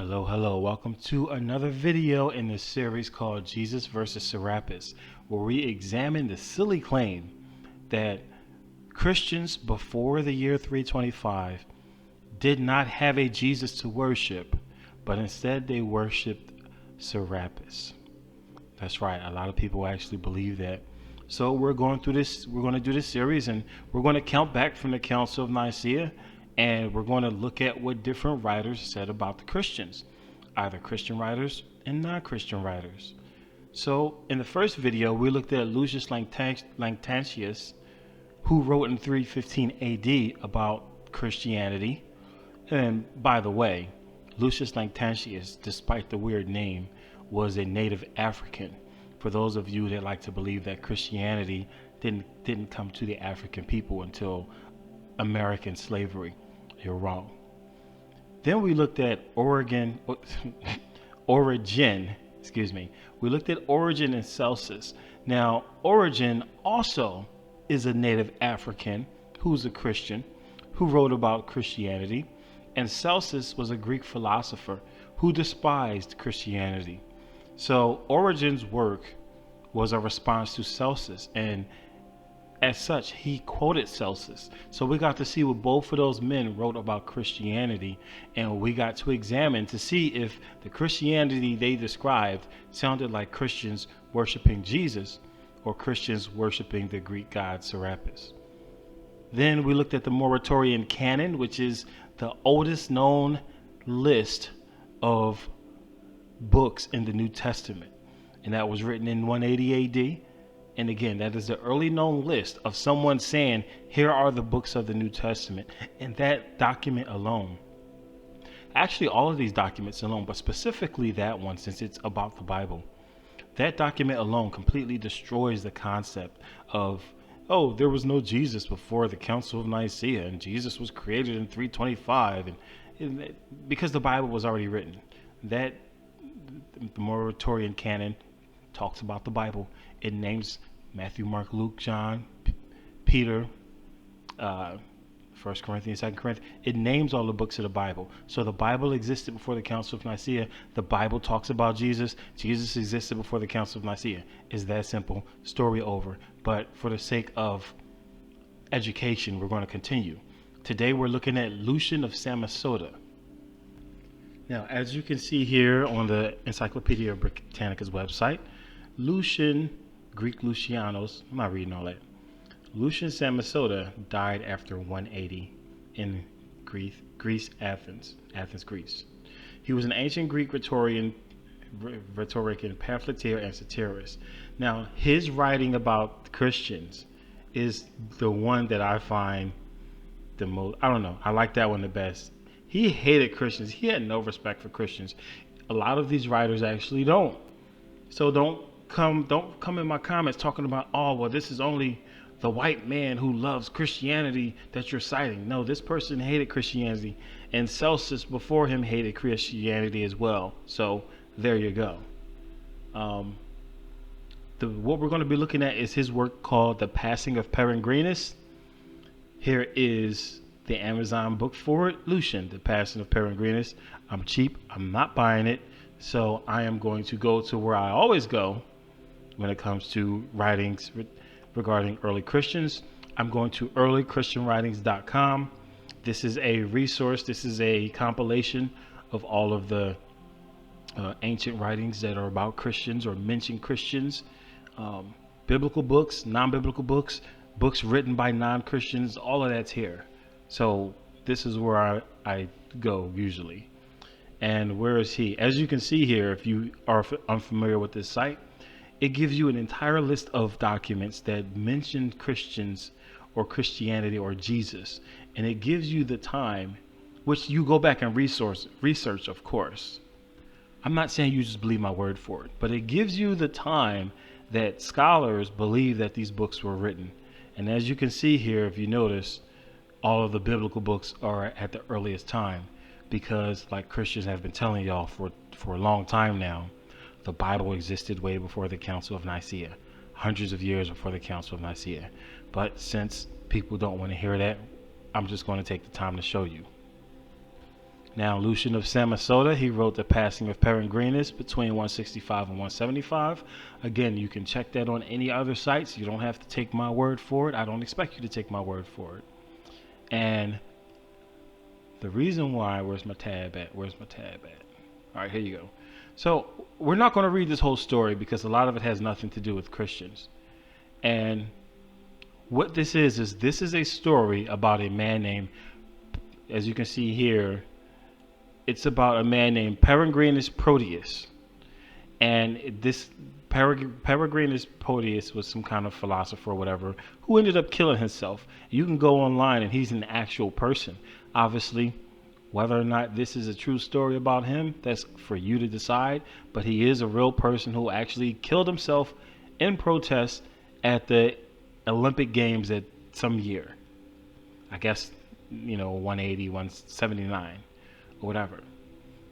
Hello. Welcome to another video in this series called Jesus versus Serapis, where we examine the silly claim that Christians before the year 325 did not have a Jesus to worship, but instead they worshiped Serapis. That's right, a lot of people actually believe that. So we're going to do this series, and we're going to count back from the Council of Nicea, and we're going to look at what different writers said about the Christians, either Christian writers and non-Christian writers. So in the first video, we looked at Lucius Lactantius, who wrote in 315 AD about Christianity. And by the way, Lucius Lactantius, despite the weird name, was a native African. For those of you that like to believe that Christianity didn't come to the African people until American slavery, you're wrong. Then we looked at Origen. We looked at Origen and Celsus. Now, Origen also is a native African who's a Christian who wrote about Christianity, and Celsus was a Greek philosopher who despised Christianity. So Origen's work was a response to Celsus, and as such, he quoted Celsus. So we got to see what both of those men wrote about Christianity, and we got to examine to see if the Christianity they described sounded like Christians worshiping Jesus or Christians worshiping the Greek God Serapis. Then we looked at the Muratorian canon, which is the oldest known list of books in the New Testament, and that was written in 180 AD. And again, that is the early known list of someone saying, here are the books of the New Testament. And that document alone, actually all of these documents alone, but specifically that one, since it's about the Bible, that document alone completely destroys the concept of, oh, there was no Jesus before the Council of Nicea, and Jesus was created in 325, and because the Bible was already written. That the Muratorian canon talks about the Bible. It names Matthew, Mark, Luke, John, Peter, 1 Corinthians, 2 Corinthians. It names all the books of the Bible. So the Bible existed before the Council of Nicea. The Bible talks about Jesus. Jesus existed before the Council of Nicea. It's that simple. Story over. But for the sake of education, we're going to continue. Today we're looking at Lucian of Samosata. Now, as you can see here on the Encyclopedia Britannica's website, Lucian, Greek Lucianos, I'm not reading all that. Lucian Samosata died after 180 in Greece, Athens, Greece. He was an ancient Greek rhetoric and pamphleteer and satirist. Now, his writing about Christians is the one that I find the most, I don't know, I like that one the best. He hated Christians. He had no respect for Christians. A lot of these writers actually don't. So don't come in my comments talking about, oh, well, this is only the white man who loves Christianity that you're citing. No, this person hated Christianity, and Celsus before him hated Christianity as well. So there you go. What we're going to be looking at is his work called The Passing of Peregrinus. Here is the Amazon book for it, Lucian, The Passing of Peregrinus. I'm cheap. I'm not buying it. So I am going to go to where I always go when it comes to writings regarding early Christians. I'm going to earlychristianwritings.com. This is a resource. This is a compilation of all of the ancient writings that are about Christians or mention Christians, biblical books, non-biblical books, books written by non-Christians. All of that's here. So this is where I go usually. And where is he? As you can see here, if you are unfamiliar with this site, it gives you an entire list of documents that mention Christians or Christianity or Jesus. And it gives you the time, which you go back and research, of course. I'm not saying you just believe my word for it, but it gives you the time that scholars believe that these books were written. And as you can see here, if you notice, all of the biblical books are at the earliest time, because like Christians have been telling y'all for a long time now, the Bible existed way before the Council of Nicea, hundreds of years before the Council of Nicea. But since people don't want to hear that, I'm just going to take the time to show you. Now, Lucian of Samosata, he wrote The Passing of Peregrinus between 165 and 175. Again, you can check that on any other sites. You don't have to take my word for it. I don't expect you to take my word for it. And the reason why, where's my tab at? All right, here you go. So we're not going to read this whole story because a lot of it has nothing to do with Christians. And what this is a story about a man named, as you can see here, it's about a man named Peregrinus Proteus. And this Peregrinus Proteus was some kind of philosopher or whatever who ended up killing himself. You can go online and he's an actual person. Obviously, whether or not this is a true story about him, that's for you to decide. But he is a real person who actually killed himself in protest at the Olympic Games at some year. I guess, 180, 179, or whatever.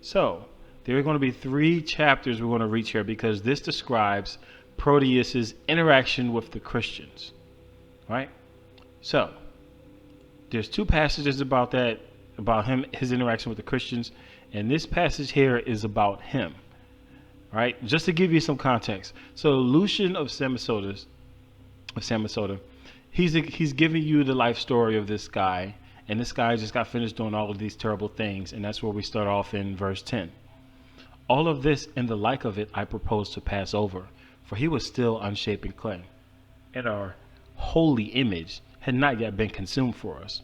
So, there are going to be 3 chapters we're going to reach here because this describes Proteus's interaction with the Christians. Right? So, there's 2 passages about him, his interaction with the Christians, and this passage here is about him. Right? Just to give you some context. So, Lucian of Samosata, he's giving you the life story of this guy, and this guy just got finished doing all of these terrible things, and that's where we start off in verse 10. All of this and the like of it I propose to pass over, for he was still unshapen clay, and our holy image had not yet been consumed for us.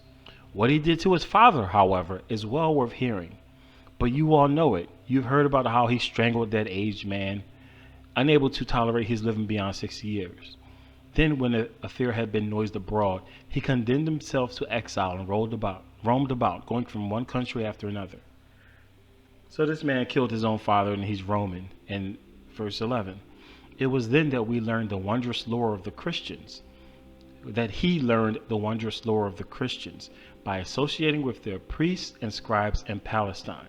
What he did to his father, however, is well worth hearing. But you all know it. You've heard about how he strangled that aged man, unable to tolerate his living beyond 60 years. Then, when the affair had been noised abroad, he condemned himself to exile and roamed about, going from one country after another. So this man killed his own father, and he's roaming. In verse 11, it was then that we learned the wondrous lore of the Christians, by associating with their priests and scribes in Palestine.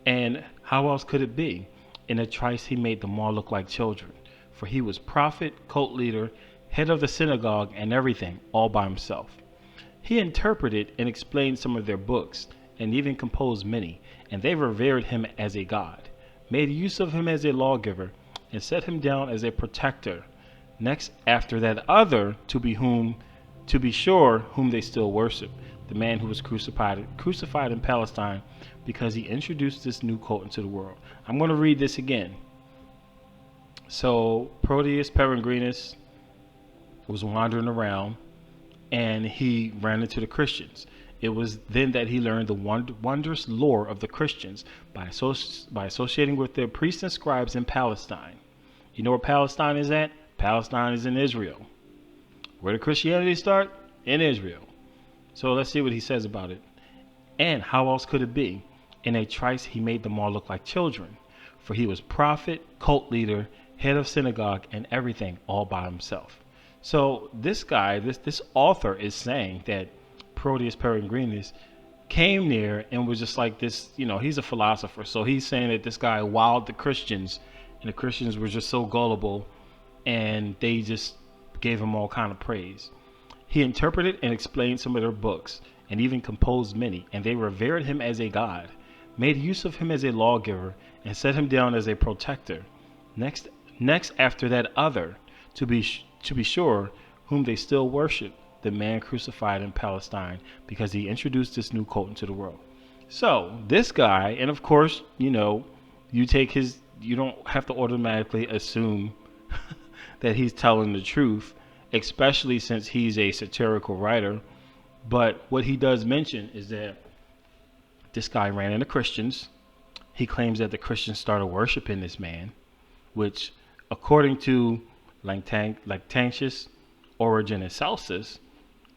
And how else could it be? In a trice he made them all look like children, for he was prophet, cult leader, head of the synagogue, and everything, all by himself. He interpreted and explained some of their books, and even composed many, and they revered him as a god, made use of him as a lawgiver, and set him down as a protector. Next after that other, to be sure, whom they still worship, the man who was crucified in Palestine, because he introduced this new cult into the world. I'm going to read this again. So Proteus Peregrinus was wandering around, and he ran into the Christians. It was then that he learned the wondrous lore of the Christians by associating with their priests and scribes in Palestine. You know where Palestine is at? Palestine is in Israel. Where did Christianity start? In Israel. So let's see what he says about it. And how else could it be? In a trice he made them all look like children, for he was prophet, cult leader, head of synagogue, and everything, all by himself. So this guy, this author is saying that Proteus Peregrinus came near and was just like this, he's a philosopher. So he's saying that this guy wowed the Christians, and the Christians were just so gullible, and they just gave him all kind of praise. He interpreted and explained some of their books, and even composed many, and they revered him as a god, made use of him as a lawgiver, and set him down as a protector. Next after that other, to be sure, whom they still worship, the man crucified in Palestine, because he introduced this new cult into the world. So this guy, and of course, you don't have to automatically assume that he's telling the truth, especially since he's a satirical writer. But what he does mention is that this guy ran into Christians. He claims that the Christians started worshiping this man, which, according to Lactantius, Origen, and Celsus,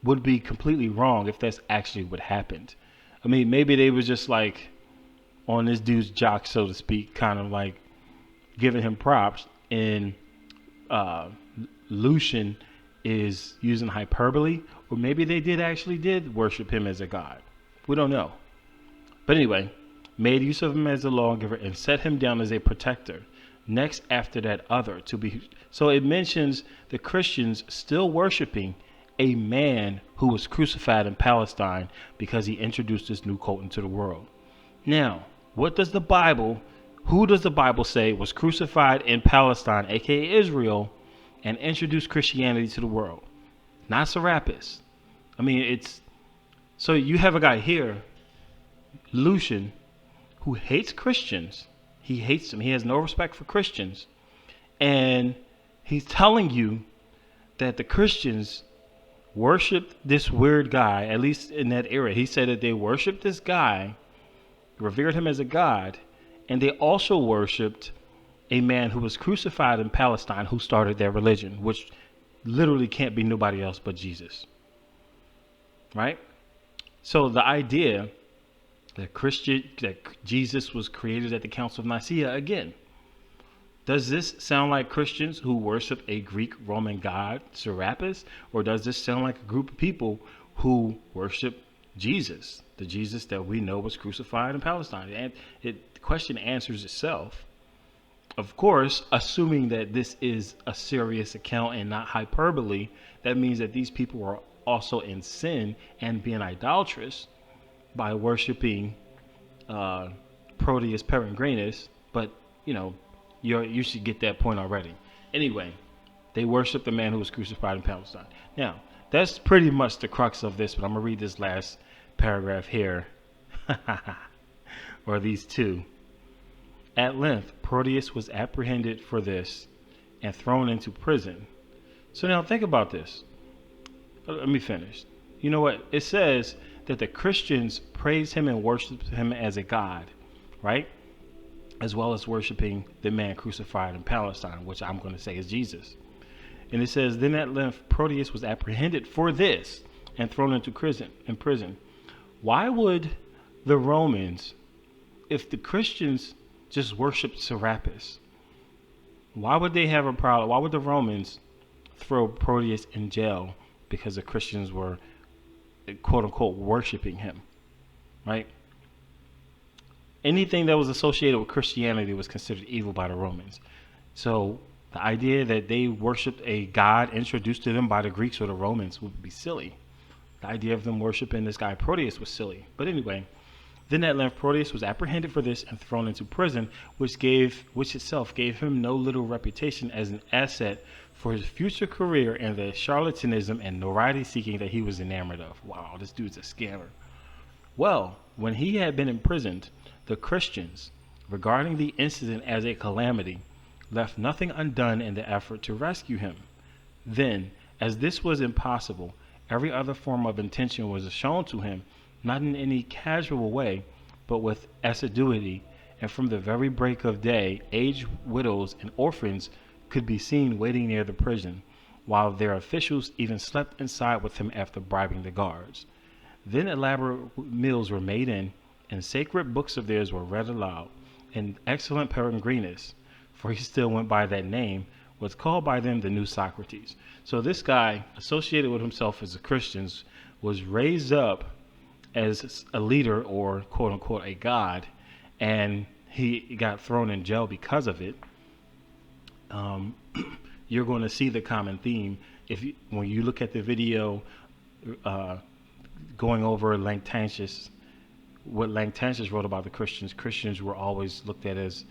would be completely wrong if that's actually what happened. I mean, maybe they was just like on this dude's jock, so to speak, kind of like giving him props, and Lucian is using hyperbole, or maybe they did worship him as a god. We don't know. But anyway, made use of him as a lawgiver and set him down as a protector. Next after that other, so it mentions the Christians still worshiping a man who was crucified in Palestine because he introduced this new cult into the world. Now, who does the Bible say was crucified in Palestine, aka Israel, and introduced Christianity to the world? Not Serapis. I mean, so you have a guy here, Lucian, who hates Christians. He hates them. He has no respect for Christians. And he's telling you that the Christians worshiped this weird guy, at least in that era. He said that they worshiped this guy, revered him as a god, and they also worshipped a man who was crucified in Palestine who started their religion, which literally can't be nobody else but Jesus. Right? So the idea that Jesus was created at the Council of Nicea, again, does this sound like Christians who worship a Greek Roman god, Serapis? Or does this sound like a group of people who worship Jesus, the Jesus that we know was crucified in Palestine? And the question answers itself. Of course, assuming that this is a serious account and not hyperbole, that means that these people are also in sin and being idolatrous by worshiping Proteus Peregrinus. But, you should get that point already. Anyway, they worship the man who was crucified in Palestine. Now, that's pretty much the crux of this, but I'm going to read this last paragraph here. Or these two. At length, Proteus was apprehended for this and thrown into prison. So now think about this. Let me finish. You know what? It says that the Christians praised him and worshiped him as a god, right? As well as worshiping the man crucified in Palestine, which I'm going to say is Jesus. And it says, then at length Proteus was apprehended for this and thrown into prison. Why would the Romans, if the Christians just worshiped Serapis, why would they have a problem? Why would the Romans throw Proteus in jail because the Christians were, quote unquote, worshiping him, right? Anything that was associated with Christianity was considered evil by the Romans. So the idea that they worshipped a god introduced to them by the Greeks or the Romans would be silly. The idea of them worshiping this guy Proteus was silly. But anyway, then at length Proteus was apprehended for this and thrown into prison, which itself gave him no little reputation as an asset for his future career and the charlatanism and notoriety seeking that he was enamored of. Wow, this dude's a scammer. Well, when he had been imprisoned, the Christians, regarding the incident as a calamity, left nothing undone in the effort to rescue him. Then, as this was impossible, every other form of intention was shown to him, not in any casual way, but with assiduity, and from the very break of day, aged widows and orphans could be seen waiting near the prison, while their officials even slept inside with him after bribing the guards. Then elaborate meals were made in, and sacred books of theirs were read aloud, and excellent Peregrinus, for he still went by that name, was called by them the new Socrates. So this guy, associated with himself as the Christians, was raised up as a leader or quote unquote a god, and he got thrown in jail because of it. You're going to see the common theme when you look at the video going over Lactantius. What Lactantius wrote about the Christians. Christians were always looked at as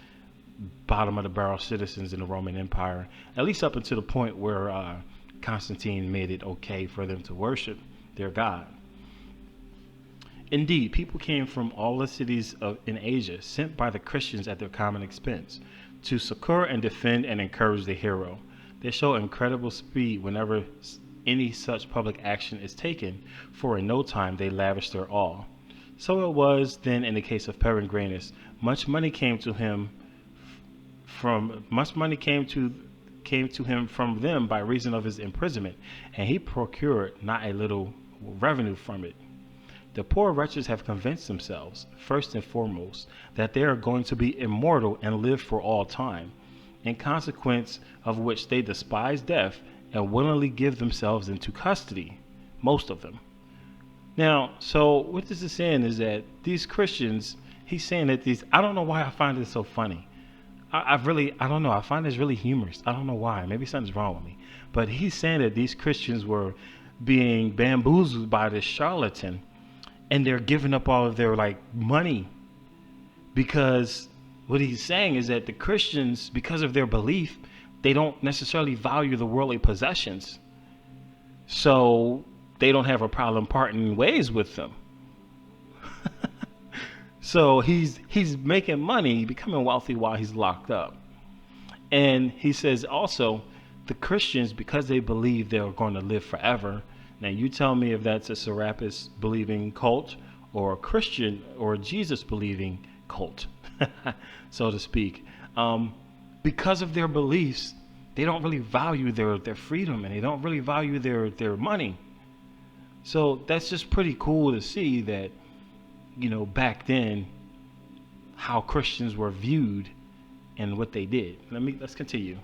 bottom of the barrel citizens in the Roman Empire, at least up until the point where Constantine made it okay for them to worship their god. Indeed, people came from all the cities in Asia, sent by the Christians at their common expense, to succor and defend and encourage the hero. They show incredible speed whenever any such public action is taken, for in no time they lavish their all. So it was then in the case of Peregrinus. Much money came to him from them by reason of his imprisonment, and he procured not a little revenue from it. The poor wretches have convinced themselves, first and foremost, that they are going to be immortal and live for all time, in consequence of which they despise death and willingly give themselves into custody, most of them. Now, so what this is saying is that these Christians, he's saying that I don't know why I find this so funny. I don't know. I find this really humorous. I don't know why. Maybe something's wrong with me. But he's saying that these Christians were being bamboozled by this charlatan, and they're giving up all of their money because what he's saying is that the Christians, because of their belief, they don't necessarily value the worldly possessions. So they don't have a problem parting ways with them. So he's making money, becoming wealthy while he's locked up. And he says also, the Christians, because they believe they're going to live forever. Now you tell me if that's a Serapis believing cult or a Christian or a Jesus believing cult, so to speak. Because of their beliefs, they don't really value their freedom, and they don't really value their money. So that's just pretty cool to see that, back then, how Christians were viewed and what they did. Let's continue.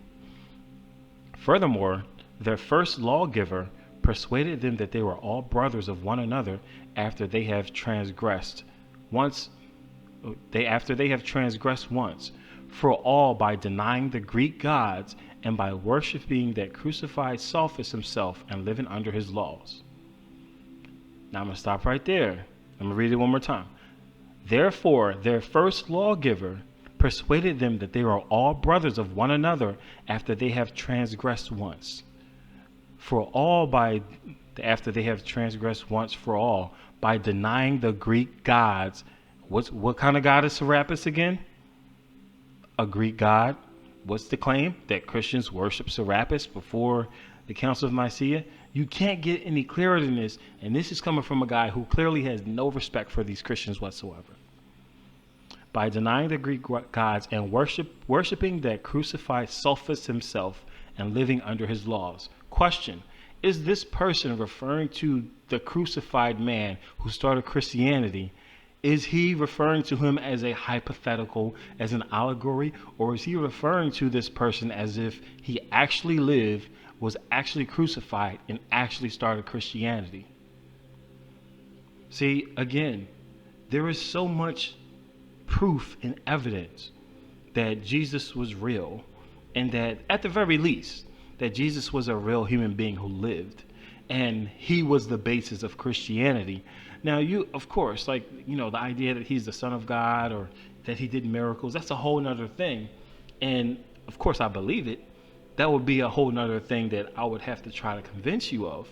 Furthermore, their first lawgiver persuaded them that they were all brothers of one another after they have transgressed once. For all, by denying the Greek gods and by worshiping that crucified Sophist himself and living under his laws. Now I'm going to stop right there. I'm going to read it one more time. Therefore, their first lawgiver persuaded them that they are all brothers of one another after they have transgressed once. After they have transgressed once for all, by denying the Greek gods. What kind of God is Serapis again? A Greek god. What's the claim? That Christians worship Serapis before the Council of Nicea? You can't get any clearer than this, and this is coming from a guy who clearly has no respect for these Christians whatsoever. By denying the Greek gods and worshiping that crucified Sophist himself and living under his laws. Question: is this person referring to the crucified man who started Christianity? Is he referring to him as a hypothetical, as an allegory, or is he referring to this person as if he actually lived, was actually crucified, and actually started Christianity? See, again, there is so much proof and evidence that Jesus was real, and that at the very least, that Jesus was a real human being who lived, and he was the basis of Christianity. Now, of course, the idea that he's the Son of God or that he did miracles, that's a whole nother thing. And of course, I believe it. That would be a whole nother thing that I would have to try to convince you of.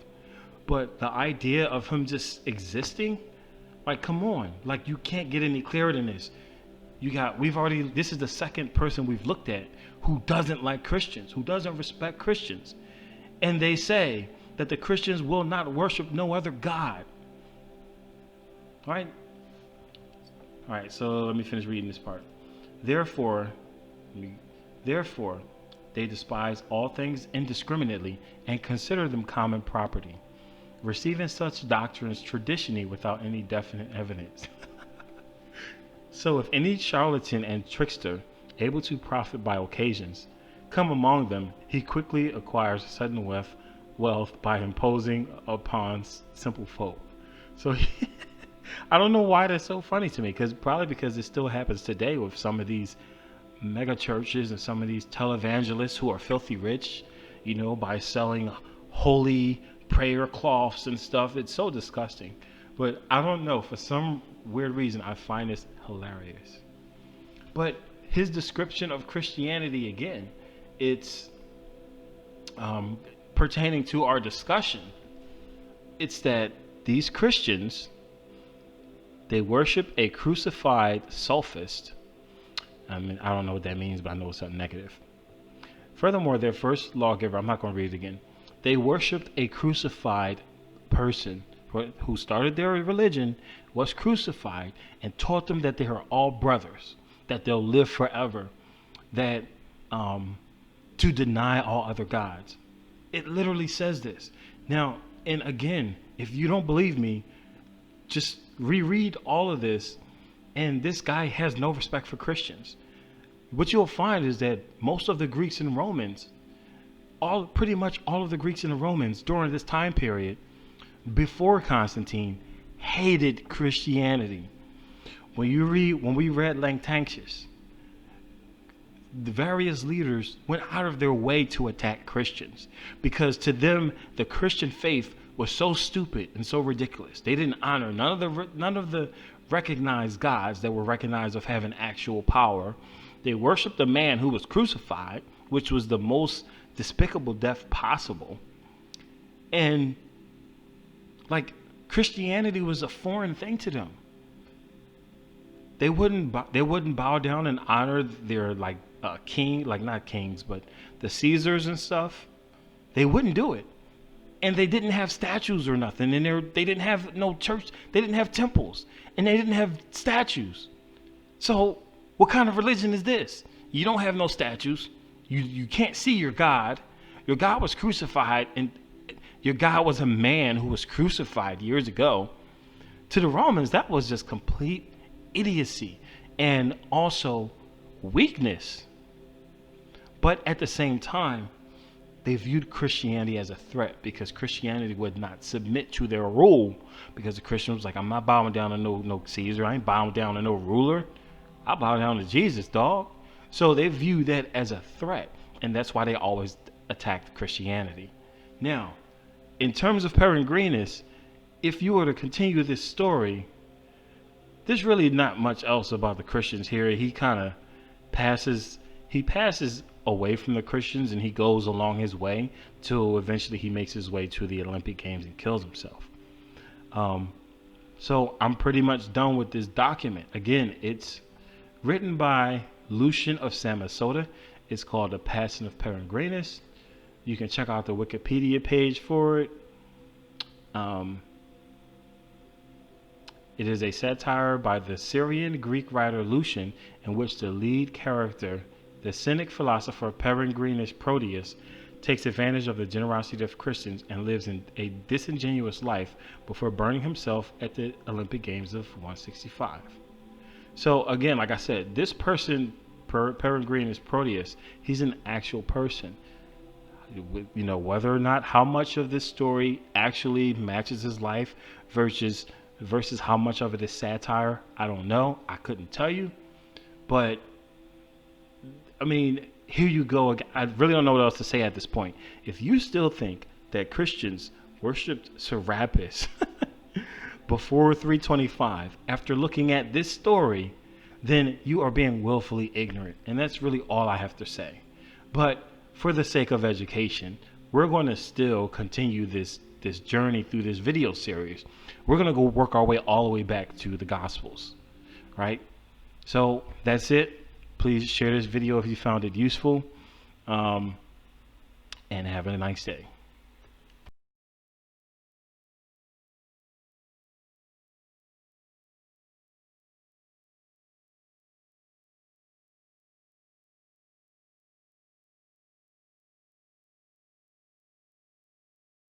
But the idea of him just existing, come on, you can't get any clearer than this. This is the second person we've looked at who doesn't like Christians, who doesn't respect Christians. And they say that the Christians will not worship no other God. All right, so let me finish reading this part. Therefore, they despise all things indiscriminately and consider them common property, receiving such doctrines traditionally without any definite evidence. So if any charlatan and trickster, able to profit by occasions, come among them, he quickly acquires sudden wealth by imposing upon simple folk. So I don't know why that's so funny to me, probably because it still happens today with some of these mega churches and some of these televangelists who are filthy rich, by selling holy prayer cloths and stuff. It's so disgusting. But I don't know, for some weird reason, I find this hilarious. But his description of Christianity, again, it's pertaining to our discussion. It's that these Christians, they worship a crucified sophist. I don't know what that means, but I know it's something negative. Furthermore, their first lawgiver, I'm not going to read it again. They worshiped a crucified person who started their religion, was crucified, and taught them that they are all brothers, that they'll live forever, that to deny all other gods. It literally says this. Now, and again, if you don't believe me, just reread all of this, and this guy has no respect for Christians. What you'll find is that most of the Greeks and Romans, pretty much all of the Greeks and the Romans during this time period, before Constantine, hated Christianity. When we read Lactantius, the various leaders went out of their way to attack Christians because to them the Christian faith was so stupid and so ridiculous. They didn't honor none of the recognized gods that were recognized of having actual power. They worshiped a man who was crucified, which was the most despicable death possible. And like, Christianity was a foreign thing to them. They wouldn't bow down and honor their king, like not kings, but the Caesars and stuff. They wouldn't do it. And they didn't have statues or nothing. And they didn't have no church. They didn't have temples. And they didn't have statues. So what kind of religion is this? You don't have no statues. You can't see your God. Your God was crucified, and your God was a man who was crucified years ago. To the Romans, that was just complete idiocy and also weakness. But at the same time, they viewed Christianity as a threat, because Christianity would not submit to their rule, because the Christian was like, I'm not bowing down to no Caesar. I ain't bowing down to no ruler. I bow down to Jesus, dog. So they view that as a threat, and that's why they always attacked Christianity. Now, in terms of Peregrinus, if you were to continue this story, there's really not much else about the Christians here. He kind of passes away from the Christians, and he goes along his way till eventually he makes his way to the Olympic Games and kills himself. So I'm pretty much done with this document. Again, it's written by Lucian of Samosata. It's called The Passion of Peregrinus. You can check out the Wikipedia page for it. It is a satire by the Syrian Greek writer Lucian, in which the lead character, the cynic philosopher Peregrinus Proteus, takes advantage of the generosity of Christians and lives in a disingenuous life before burning himself at the Olympic Games of 165. So again, like I said, this person, Peregrinus Proteus, he's an actual person. You know, whether or not how much of this story actually matches his life versus how much of it is satire, I don't know. I couldn't tell you. But I mean, here you go. I really don't know what else to say at this point. If you still think that Christians worshipped Serapis before 325, after looking at this story, then you are being willfully ignorant. And that's really all I have to say. But for the sake of education, we're going to still continue this journey through this video series. We're going to go work our way all the way back to the Gospels, right? So that's it. Please share this video if you found it useful, and have a nice day.